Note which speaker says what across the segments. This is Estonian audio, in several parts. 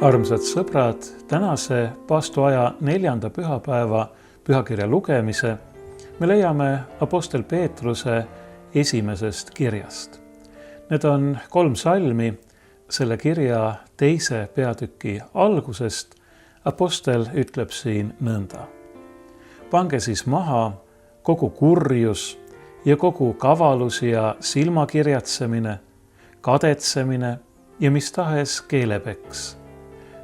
Speaker 1: Armsad sõbrad, tänase paastuaja 4. pühapäeva pühakirja lugemise me leiame Apostel Peetruse esimesest kirjast. Need on 3 salmi selle kirja 2. peatüki algusest. Apostel ütleb siin nõnda. Pange siis maha kogu kurjus ja kogu kavalus ja silmakirjatsemine, kadetsemine ja mis tahes keelepeks.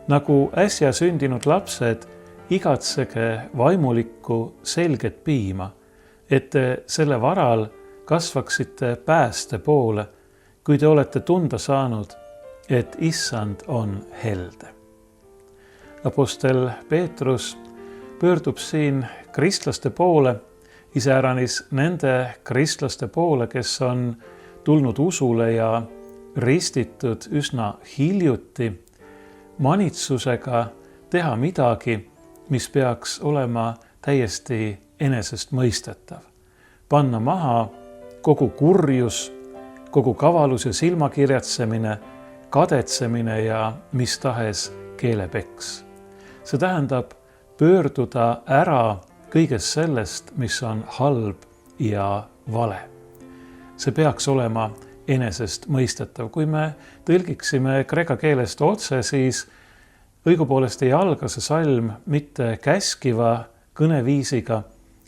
Speaker 1: Nagu äsja sündinud lapsed, igatsege vaimulikku selget piima, et te selle varal kasvaksite pääste poole, kui te olete tunda saanud, et issand on helde. Apostel Peetrus pöördub siin kristlaste poole, iseäranis nende kristlaste poole, kes on tulnud usule ja ristitud üsna hiljuti, manitsusega teha midagi, mis peaks olema täiesti enesestmõistetav. Panna maha kogu kurjus, kogu kavalus ja silmakirjatsemine, kadetsemine ja mis tahes keelepeks. See tähendab pöörduda ära kõigest sellest, mis on halb ja vale. See peaks olema enesestmõistetav. Kui me tõlgiksime kreeka keelest otse, siis õigupoolest ei alga see salm mitte käskiva kõneviisiga,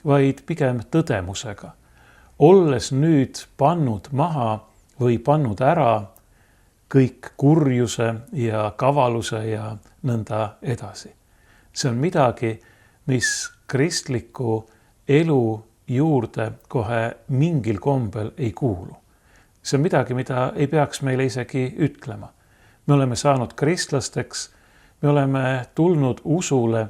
Speaker 1: vaid pigem tõdemusega. Olles nüüd pannud maha või pannud ära kõik kurjuse ja kavaluse ja nõnda edasi. See on midagi, mis kristliku elu juurde kohe mingil kombel ei kuulu. See on midagi, mida ei peaks meile isegi ütlema. Me oleme saanud kristlasteks, me oleme tulnud usule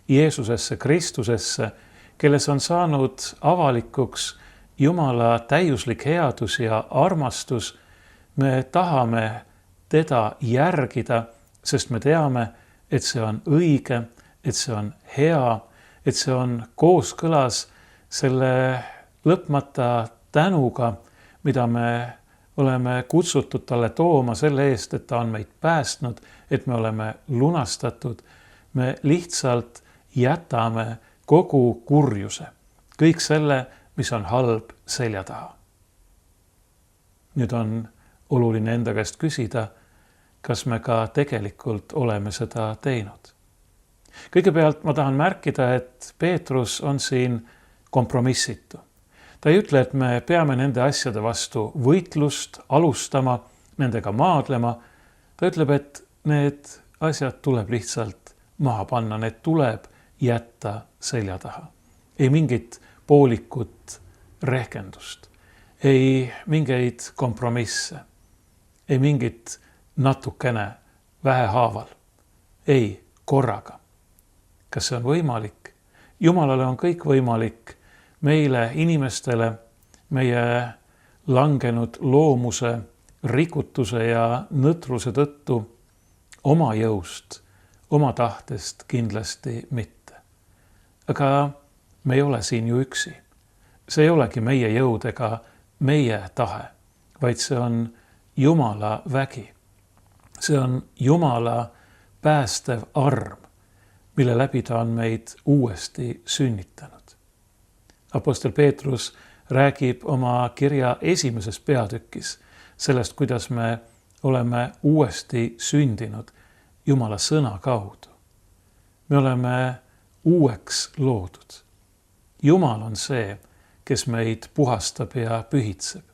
Speaker 1: Jeesusesse, Kristusesse, kelles on saanud avalikuks Jumala täiuslik headus ja armastus. Me tahame teda järgida, sest me teame, et see on õige, et see on hea, et see on kooskõlas selle lõpmata tänuga, mida me oleme kutsutud talle tooma selle eest, et ta on meid päästnud, et me oleme lunastatud. Me lihtsalt jätame kogu kurjuse, kõik selle, mis on halb selja taha. Nüüd on oluline enda käest küsida, kas me ka tegelikult oleme seda teinud. Kõigepealt ma tahan märkida, et Peetrus on siin kompromissitu. Ta ei ütle, et me peame nende asjade vastu võitlust alustama, nendega maadlema. Ta ütleb, et need asjad tuleb lihtsalt maha panna, need tuleb jätta selja taha. Ei mingit poolikut rehkendust, ei mingeid kompromisse, ei mingit natukene vähehaaval, ei korraga. Kas see on võimalik? Jumalale on kõik võimalik. Meile, inimestele, meie langenud loomuse, rikutuse ja nõtruse tõttu oma jõust, oma tahtest kindlasti mitte. Aga me ei ole siin ju üksi. See ei olegi meie jõud ega meie tahe, vaid see on Jumala vägi. See on Jumala päästev arm, mille läbi ta on meid uuesti sünnitanud. Apostel Peetrus räägib oma kirja 1. peatükis sellest, kuidas me oleme uuesti sündinud Jumala sõna kaudu. Me oleme uueks loodud. Jumal on see, kes meid puhastab ja pühitseb.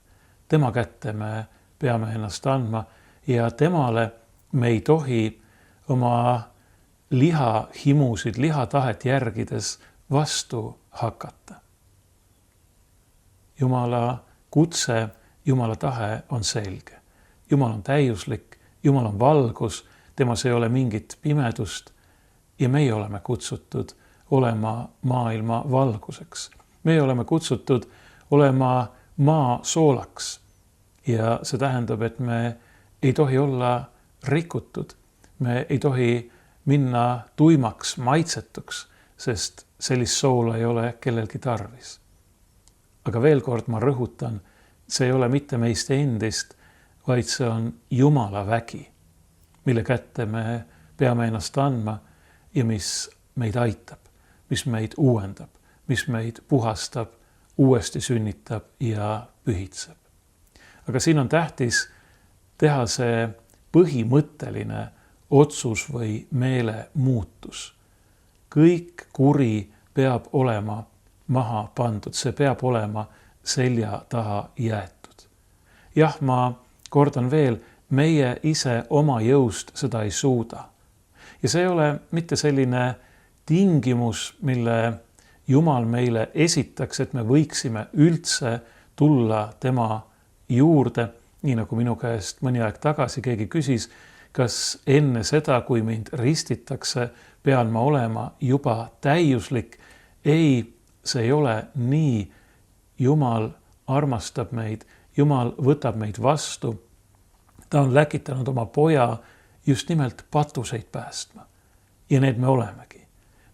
Speaker 1: Tema kätte me peame ennast andma ja temale me ei tohi oma lihahimusid, lihatahet järgides vastu hakata. Jumala kutse, Jumala tahe on selge. Jumal on täiuslik, Jumal on valgus, temas ei ole mingit pimedust ja meie oleme kutsutud olema maailma valguseks. Meie oleme kutsutud olema maa soolaks ja see tähendab, et me ei tohi olla rikutud. Me ei tohi minna tuimaks, maitsetuks, sest sellist soola ei ole kellelgi tarvis. Aga veel kord ma rõhutan, see ei ole mitte meist endist, vaid see on Jumala vägi, mille kätte me peame ennast andma ja mis meid aitab, mis meid uuendab, mis meid puhastab, uuesti sünnitab ja pühitseb. Aga siin on tähtis teha see põhimõtteline otsus või meelemuutus. Kõik kuri peab olema maha pandud, see peab olema selja taha jäetud. Jah, ma kordan veel, meie ise oma jõust seda ei suuda. Ja see ei ole mitte selline tingimus, mille Jumal meile esitaks, et me võiksime üldse tulla tema juurde, nii nagu minu käest mõni aeg tagasi keegi küsis, kas enne seda, kui mind ristitakse, pean ma olema juba täiuslik. Ei, see ei ole nii. Jumal armastab meid, Jumal võtab meid vastu. Ta on läkitanud oma poja just nimelt patuseid päästma. Ja need me olemegi.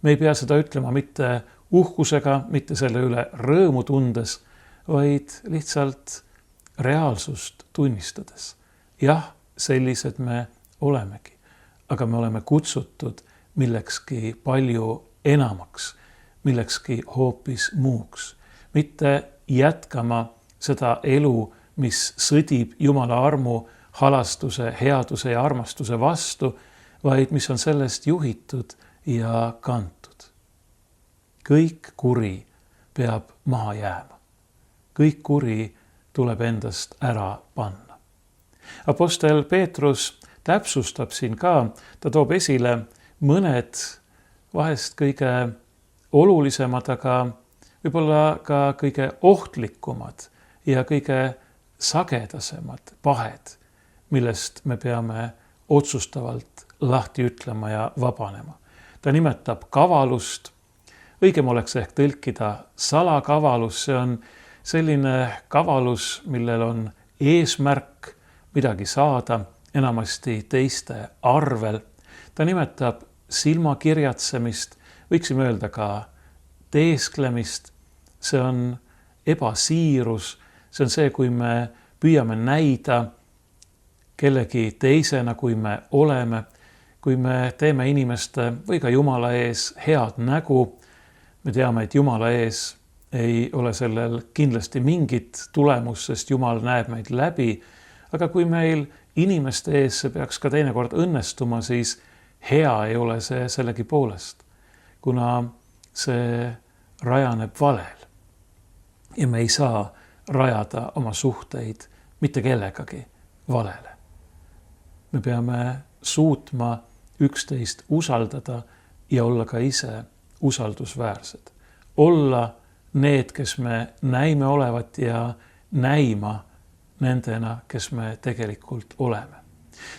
Speaker 1: Me ei pea seda ütlema mitte uhkusega, mitte selle üle rõõmu tundes, vaid lihtsalt reaalsust tunnistades. Jah, sellised me olemegi, aga me oleme kutsutud millekski palju enamaks, millekski hoopis muuks. Mitte jätkama seda elu, mis sõdib Jumala armu, halastuse, headuse ja armastuse vastu, vaid mis on sellest juhitud ja kantud. Kõik kuri peab maha jääma. Kõik kuri tuleb endast ära panna. Apostel Peetrus täpsustab siin ka, ta toob esile mõned vahest kõige olulisemad, aga võib-olla ka kõige ohtlikumad ja kõige sagedasemad pahed, millest me peame otsustavalt lahti ütlema ja vabanema. Ta nimetab kavalust, õigem oleks ehk tõlkida salakavalus, see on selline kavalus, millel on eesmärk midagi saada, enamasti teiste arvel. Ta nimetab silmakirjatsemist, võiksime öelda ka teesklemist, see on ebasiirus, see on see, kui me püüame näida kellegi teisena, kui me oleme, kui me teeme inimeste või ka Jumala ees head nägu. Me teame, et Jumala ees ei ole sellel kindlasti mingit tulemust, sest Jumal näeb meid läbi, aga kui meil inimeste ees see peaks ka teinekord õnnestuma, siis hea ei ole see sellegi poolest, kuna see rajaneb valel ja me ei saa rajada oma suhteid mitte kellegagi valele. Me peame suutma üksteist usaldada ja olla ka ise usaldusväärsed. Olla need, kes me näime olevat ja näima nendena, kes me tegelikult oleme.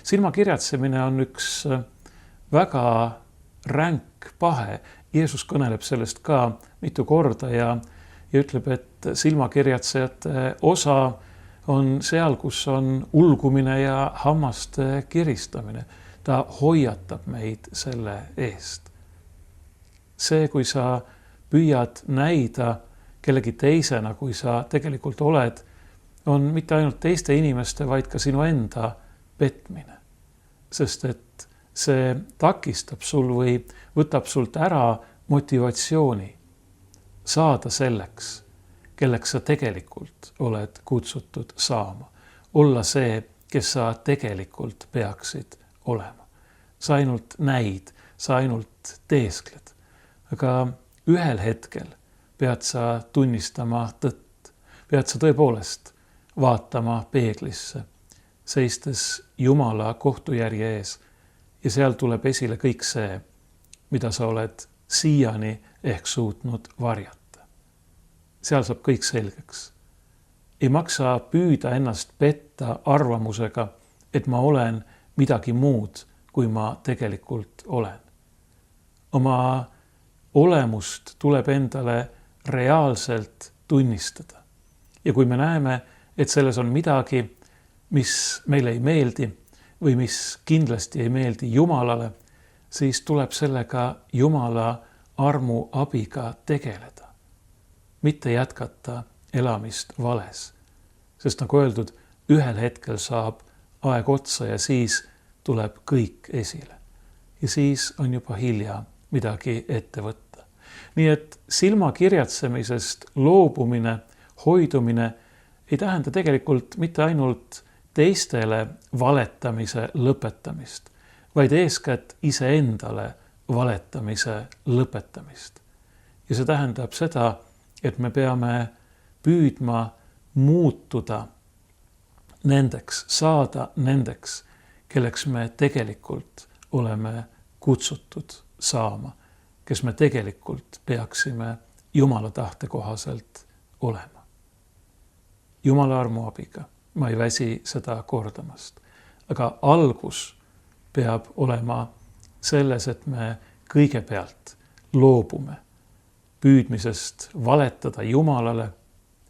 Speaker 1: Silmakirjatsemine on üks väga ränk pahe. Jeesus kõneleb sellest ka mitu korda ja ütleb, et silmakirjatsejate osa on seal, kus on ulgumine ja hammaste kiristamine. Ta hoiatab meid selle eest. See, kui sa püüad näida kellegi teisena, kui sa tegelikult oled, on mitte ainult teiste inimeste, vaid ka sinu enda petmine. Sest et see takistab sul või võtab sult ära motivatsiooni saada selleks, kelleks sa tegelikult oled kutsutud saama. Olla see, kes sa tegelikult peaksid olema. Sa ainult näid, sa ainult teeskled. Aga ühel hetkel pead sa tunnistama tõtt. Pead sa tõepoolest vaatama peeglisse, seistes Jumala kohtujärje ees ja seal tuleb esile kõik see, mida sa oled siiani ehk suutnud varjata. Seal saab kõik selgeks. Ei maksa püüda ennast petta arvamusega, et ma olen midagi muud, kui ma tegelikult olen. Oma olemust tuleb endale reaalselt tunnistada. Ja kui me näeme, et selles on midagi, mis meile ei meeldi või mis kindlasti ei meeldi Jumalale, siis tuleb sellega Jumala armu abiga tegeleda. Mitte jätkata elamist vales. Sest nagu öeldud, ühel hetkel saab aeg otsa ja siis tuleb kõik esile. ja siis on juba hilja midagi ette võtta. Nii et silmakirjatsemisest loobumine, hoidumine ei tähenda tegelikult mitte ainult teistele valetamise lõpetamist, vaid eeskätt iseendale valetamise lõpetamist. Ja see tähendab seda, et me peame püüdma muutuda nendeks, saada nendeks, kelleks me tegelikult oleme kutsutud saama, kes me tegelikult peaksime Jumala tahte kohaselt olema. Jumala armu abiga, ma ei väsi seda kordamast, aga algus peab olema selles, et me kõigepealt loobume püüdmisest valetada Jumalale,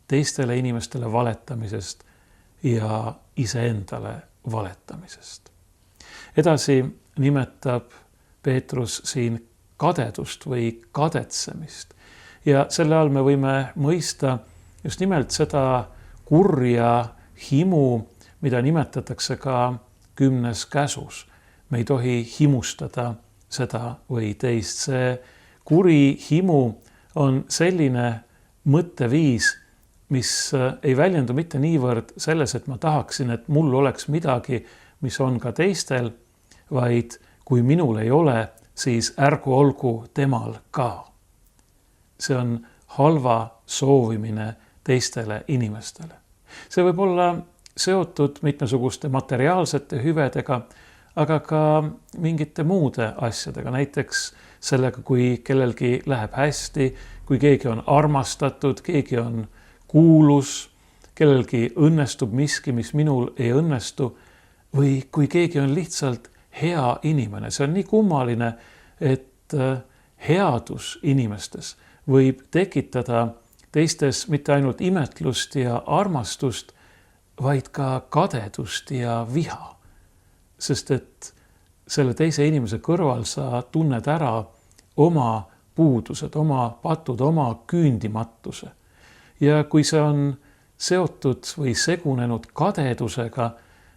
Speaker 1: teistele inimestele valetamisest ja iseendale valetamisest. Edasi nimetab Peetrus siin kadedust või kadetsemist. Ja selle all me võime mõista just nimelt seda kurja himu, mida nimetatakse ka 10. käsus. Me ei tohi himustada seda või teist. See kuri himu on selline mõtteviis, mis ei väljendu mitte niivõrd selles, et ma tahaksin, et mul oleks midagi, mis on ka teistel, vaid kui minul ei ole, siis ärgu olgu temal ka. See on halva soovimine teistele inimestele. See võib olla seotud mitmesuguste materiaalsete hüvedega, aga ka mingite muude asjadega, näiteks sellega, kui kellelgi läheb hästi, kui keegi on armastatud, keegi on kuulus, kellelgi õnnestub miski, mis minul ei õnnestu, või kui keegi on lihtsalt hea inimene. See on nii kummaline, et headus inimestes võib tekitada teistes mitte ainult imetlust ja armastust, vaid ka kadedust ja viha. Sest et selle teise inimese kõrval sa tunned ära oma puudused, oma patud, oma küündimatuse. Ja kui see on seotud või segunenud kadedusega,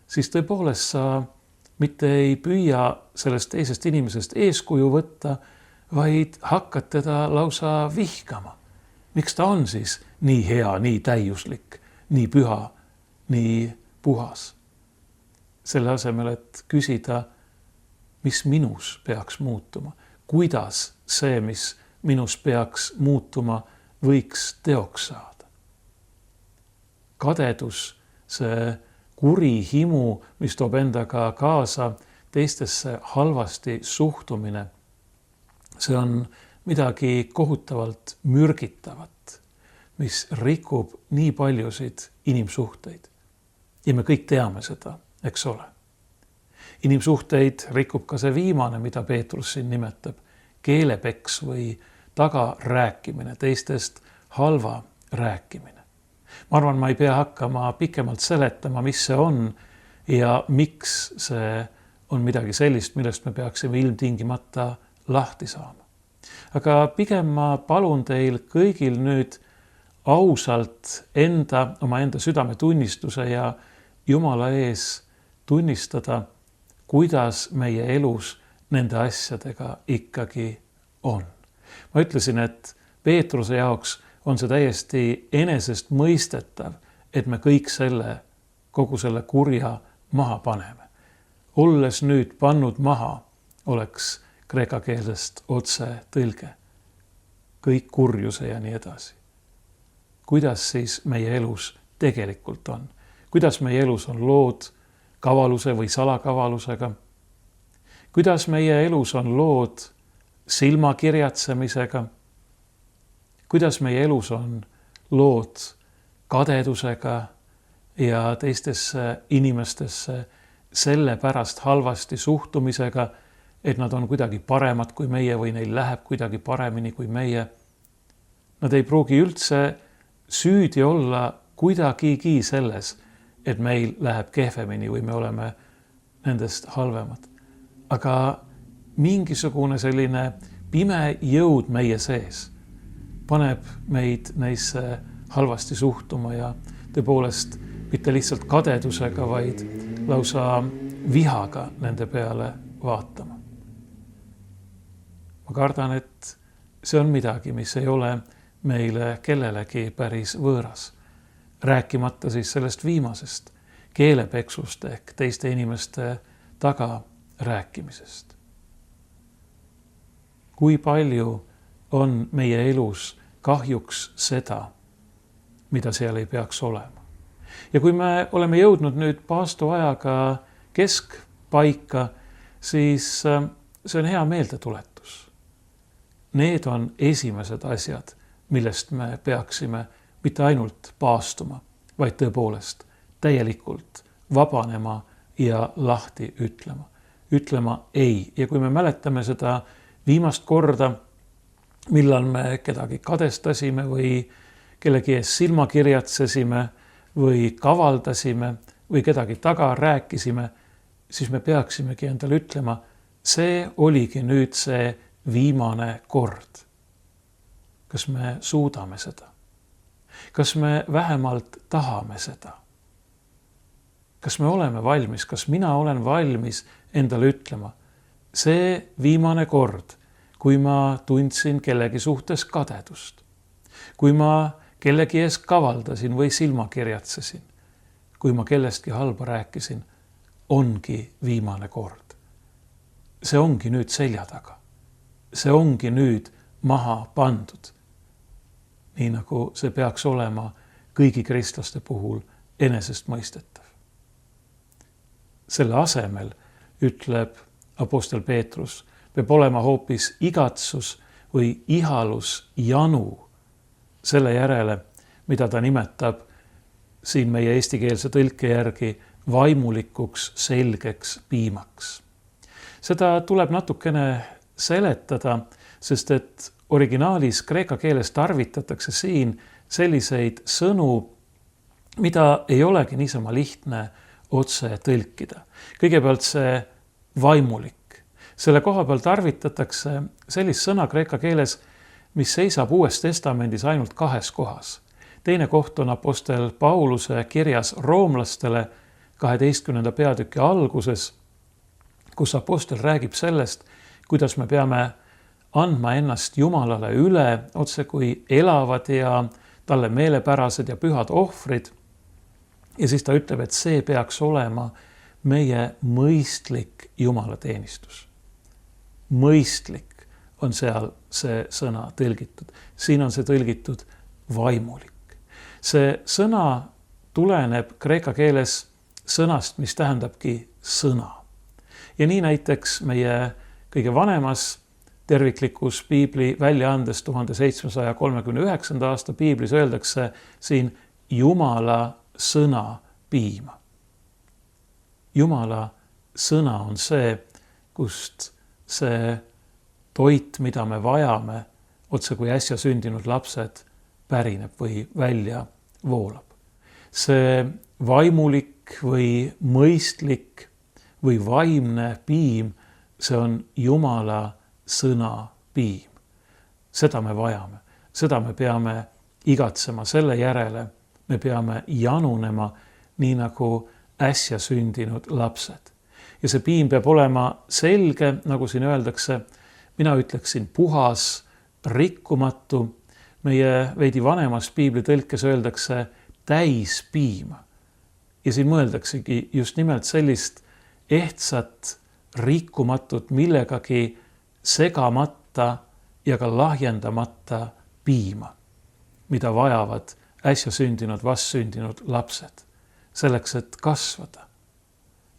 Speaker 1: siis tõepoolest sa mitte ei püüa sellest teisest inimesest eeskuju võtta, vaid hakkad teda lausa vihkama. Miks ta on siis nii hea, nii täiuslik, nii püha, nii puhas? Selle asemel, et küsida, mis minus peaks muutuma, kuidas see, mis minus peaks muutuma, võiks teoks saada. Kadedus, see kuri himu, mis toob endaga kaasa teistesse halvasti suhtumine, see on midagi kohutavalt mürgitavat, mis rikub nii paljusid inimsuhteid. Ja me kõik teame seda, eks ole. Inimsuhteid rikub ka see viimane, mida Peetrus siin nimetab, keelepeks või tagarääkimine, teistest halva rääkimine. Ma arvan, ma ei pea hakkama pikemalt seletama, mis see on ja miks see on midagi sellist, millest me peaksime ilmtingimata lahti saama. Aga pigem ma palun teil kõigil nüüd ausalt omaenda südametunnistuse ja Jumala ees tunnistada, kuidas meie elus nende asjadega ikkagi on. Ma ütlesin, et Peetruse jaoks on see täiesti enesest mõistetav, et me kõik kogu selle kurja maha paneme. Olles nüüd pannud maha, oleks kreeka keelest otse tõlge. Kõik kurjuse ja nii edasi. Kuidas siis meie elus tegelikult on? Kuidas meie elus on lood kavaluse või salakavalusega? Kuidas meie elus on lood silmakirjatsemisega? Kuidas meie elus on lood kadedusega ja teistesse inimestesse sellepärast halvasti suhtumisega, et nad on kuidagi paremad kui meie või neil läheb kuidagi paremini kui meie? Nad ei pruugi üldse süüdi olla kuidagigi selles, et meil läheb kehvemini või me oleme nendest halvemad. Aga mingisugune selline pime jõud meie sees paneb meid neisse halvasti suhtuma ja tõepoolest mitte lihtsalt kadedusega, vaid lausa vihaga nende peale vaatama. ma kardan, et see on midagi, mis ei ole meile kellelegi päris võõras. Rääkimata siis sellest viimasest keelepeksust ehk teiste inimeste taga rääkimisest. Kui palju on meie elus kahjuks seda, mida seal ei peaks olema. Ja kui me oleme jõudnud nüüd paastoajaga keskpaika, siis see on hea meeldetuletus. Need on esimesed asjad, millest me peaksime mitte ainult paastuma, vaid tõepoolest täielikult vabanema ja lahti ütlema. Ütlema ei. Ja kui me mäletame seda viimast korda, millal me kedagi kadestasime või kellegi ees silma kirjatsesime või kavaldasime või kedagi taga rääkisime, siis me peaksimegi endale ütlema, see oligi nüüd see viimane kord. Kas me suudame seda? Kas me vähemalt tahame seda? Kas me oleme valmis? Kas mina olen valmis endale ütlema? See viimane kord, kui ma tundsin kellegi suhtes kadedust, kui ma kellegi ees kavaldasin või silma kirjatsesin, kui ma kellestki halba rääkisin, ongi viimane kord. See ongi nüüd selja taga. See ongi nüüd maha pandud. Nii nagu see peaks olema kõigi kristlaste puhul enesestmõistetav. Selle asemel, ütleb apostel Peetrus, peab olema hoopis igatsus või ihalus, janu selle järele, mida ta nimetab siin meie eestikeelse tõlke järgi vaimulikuks selgeks piimaks. Seda tuleb natukene seletada, sest et originaalis kreeka keeles tarvitatakse siin selliseid sõnu, mida ei olegi niisama lihtne otse tõlkida. Kõigepealt see vaimulik. Selle koha peal tarvitatakse sellist sõna kreeka keeles, mis seisab Uues Testamendis ainult 2 kohas. Teine koht on apostel Pauluse kirjas roomlastele 12. peatüki alguses, kus apostel räägib sellest, kuidas me peame andma ennast Jumalale üle, otse kui elavad ja talle meelepärased ja pühad ohvrid. Ja siis ta ütleb, et see peaks olema meie mõistlik jumalateenistus. Mõistlik on seal see sõna tõlgitud. Siin on see tõlgitud vaimulik. See sõna tuleneb kreeka keeles sõnast, mis tähendabki sõna. Ja nii näiteks meie kõige vanemas terviklikus piibli väljaandes 1739. aasta piiblis öeldakse siin Jumala sõna piima. Jumala sõna on see, kust see toit, mida me vajame, otse kui äsja sündinud lapsed, pärineb või välja voolab. See vaimulik või mõistlik või vaimne piim, see on Jumala sõna piim. Seda me vajame, seda me peame igatsema, selle järele me peame janunema, nii nagu äsja sündinud lapsed. Ja see piim peab olema selge, nagu siin öeldakse, mina ütleksin puhas, rikkumatu. Meie veidi vanemas piiblitõlkes öeldakse täis piima. Ja siin mõeldaksegi just nimelt sellist ehtsat, rikkumatut, millegagi segamata ja ka lahjendamata piima, mida vajavad äsja sündinud, vastsündinud lapsed, selleks, et kasvada.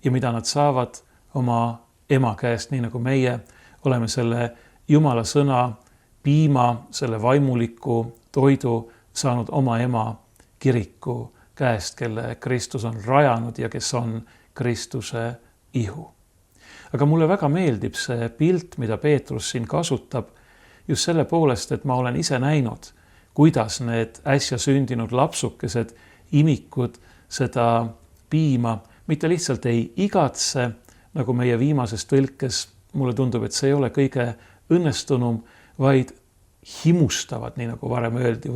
Speaker 1: Ja mida nad saavad oma ema käest, nii nagu meie oleme selle Jumala sõna piima, selle vaimuliku toidu saanud oma ema kiriku käest, kelle Kristus on rajanud ja kes on Kristuse ihu. Aga mulle väga meeldib see pilt, mida Peetrus siin kasutab, just selle poolest, et ma olen ise näinud, kuidas need äsja sündinud lapsukesed, imikud seda piima mitte lihtsalt ei igatse, nagu meie viimases tõlkes, mulle tundub, et see ei ole kõige õnnestunum, vaid himustavad, nii nagu varem öeldi,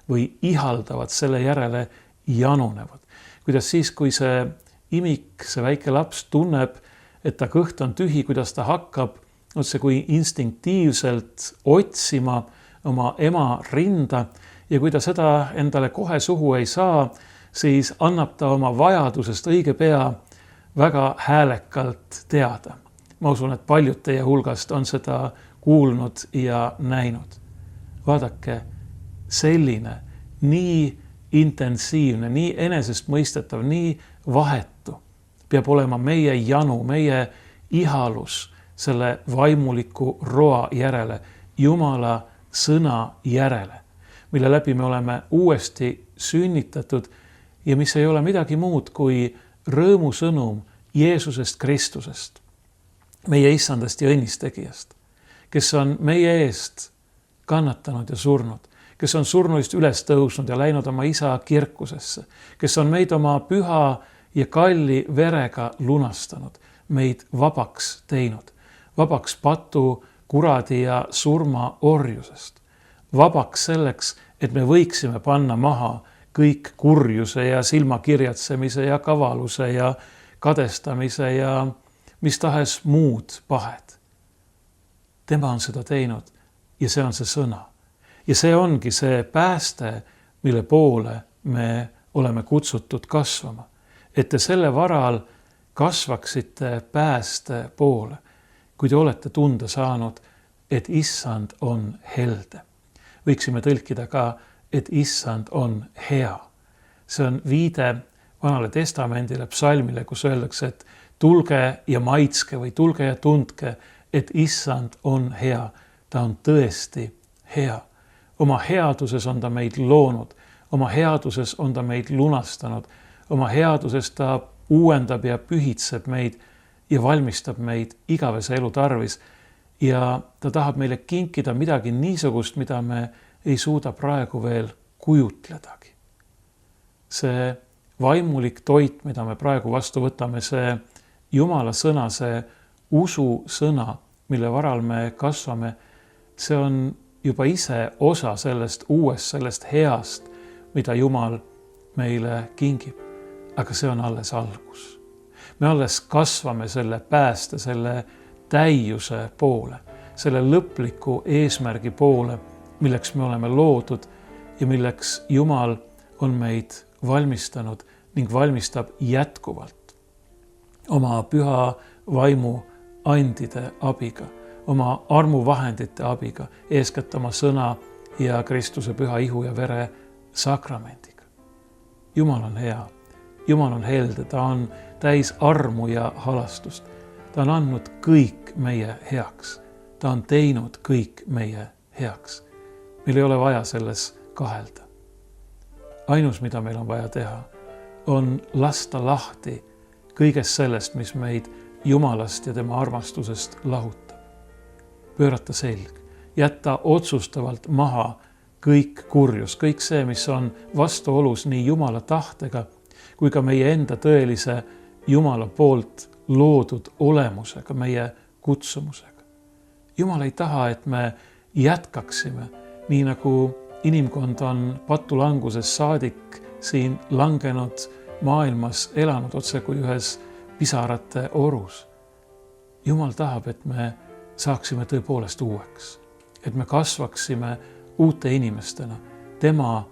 Speaker 1: või ihaldavad selle järele, janunevad. Kuidas siis, kui see imik, see väike laps tunneb, et ta kõht on tühi, kuidas ta hakkab otse kui instinktiivselt otsima oma ema rinda ja kui ta seda endale kohe suhu ei saa, siis annab ta oma vajadusest õige pea väga häälekalt teada. Ma usun, et paljud teie hulgast on seda kuulnud ja näinud. Vaadake, selline nii intensiivne, nii enesestmõistetav, nii vahetu peab olema meie janu, meie ihalus selle vaimuliku roa järele, Jumala sõna järele, mille läbi me oleme uuesti sünnitatud ja mis ei ole midagi muud kui rõõmusõnum Jeesusest Kristusest, meie issandast ja õnnistegijast, kes on meie eest kannatanud ja surnud, kes on surnuist üles tõusnud ja läinud oma isa kirkusesse, kes on meid oma püha ja kalli verega lunastanud, meid vabaks teinud, vabaks patu, kuradi ja surma orjusest, vabaks selleks, et me võiksime panna maha kõik kurjuse ja silmakirjatsemise ja kavaluse ja kadestamise ja mis tahes muud pahed. Tema on seda teinud ja see on see sõna. Ja see ongi see pääste, mille poole me oleme kutsutud kasvama. Et te selle varal kasvaksite pääste poole, kui te olete tunda saanud, et issand on helde. Võiksime tõlkida ka, et issand on hea. See on viide Vanale Testamendile, psalmile, kus öeldakse, et tulge ja maitske või tulge ja tundke, et issand on hea. Ta on tõesti hea. Oma headuses on ta meid loonud, oma headuses on ta meid lunastanud, oma headuses ta uuendab ja pühitseb meid ja valmistab meid igavese elu tarvis. Ja ta tahab meile kinkida midagi niisugust, mida me ei suuda praegu veel kujutledagi. See vaimulik toit, mida me praegu vastu võtame, see Jumala sõna, see usu sõna, mille varal me kasvame, see on juba ise osa sellest uuest, sellest heast, mida Jumal meile kingib. Aga see on alles algus. Me alles kasvame selle pääste, selle täiuse poole, selle lõpliku eesmärgi poole, milleks me oleme loodud ja milleks Jumal on meid valmistanud ning valmistab jätkuvalt oma püha vaimu andide abiga, oma armuvahendite abiga, eeskätt oma sõna ja Kristuse püha ihu ja vere sakramendiga. Jumal on hea, Jumal on helde, ta on täis armu ja halastust. Ta on andnud kõik meie heaks, ta on teinud kõik meie heaks. Meil ei ole vaja selles kahelda. Ainus, mida meil on vaja teha, on lasta lahti kõigest sellest, mis meid Jumalast ja tema armastusest lahutab. Pöörata selg, jätta otsustavalt maha kõik kurjus, kõik see, mis on vastuolus nii Jumala tahtega kui ka meie enda tõelise Jumala poolt loodud olemusega, meie kutsumusega. Jumal ei taha, et me jätkaksime, nii nagu inimkond on patulanguses saadik siin langenud maailmas elanud otse kui ühes pisarate orus. Jumal tahab, et me saaksime tõepoolest uueks, et me kasvaksime uute inimestena, tema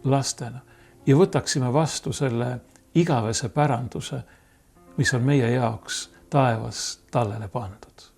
Speaker 1: lastena ja võtaksime vastu selle igavese päranduse, mis on meie jaoks taevas tallele pandud.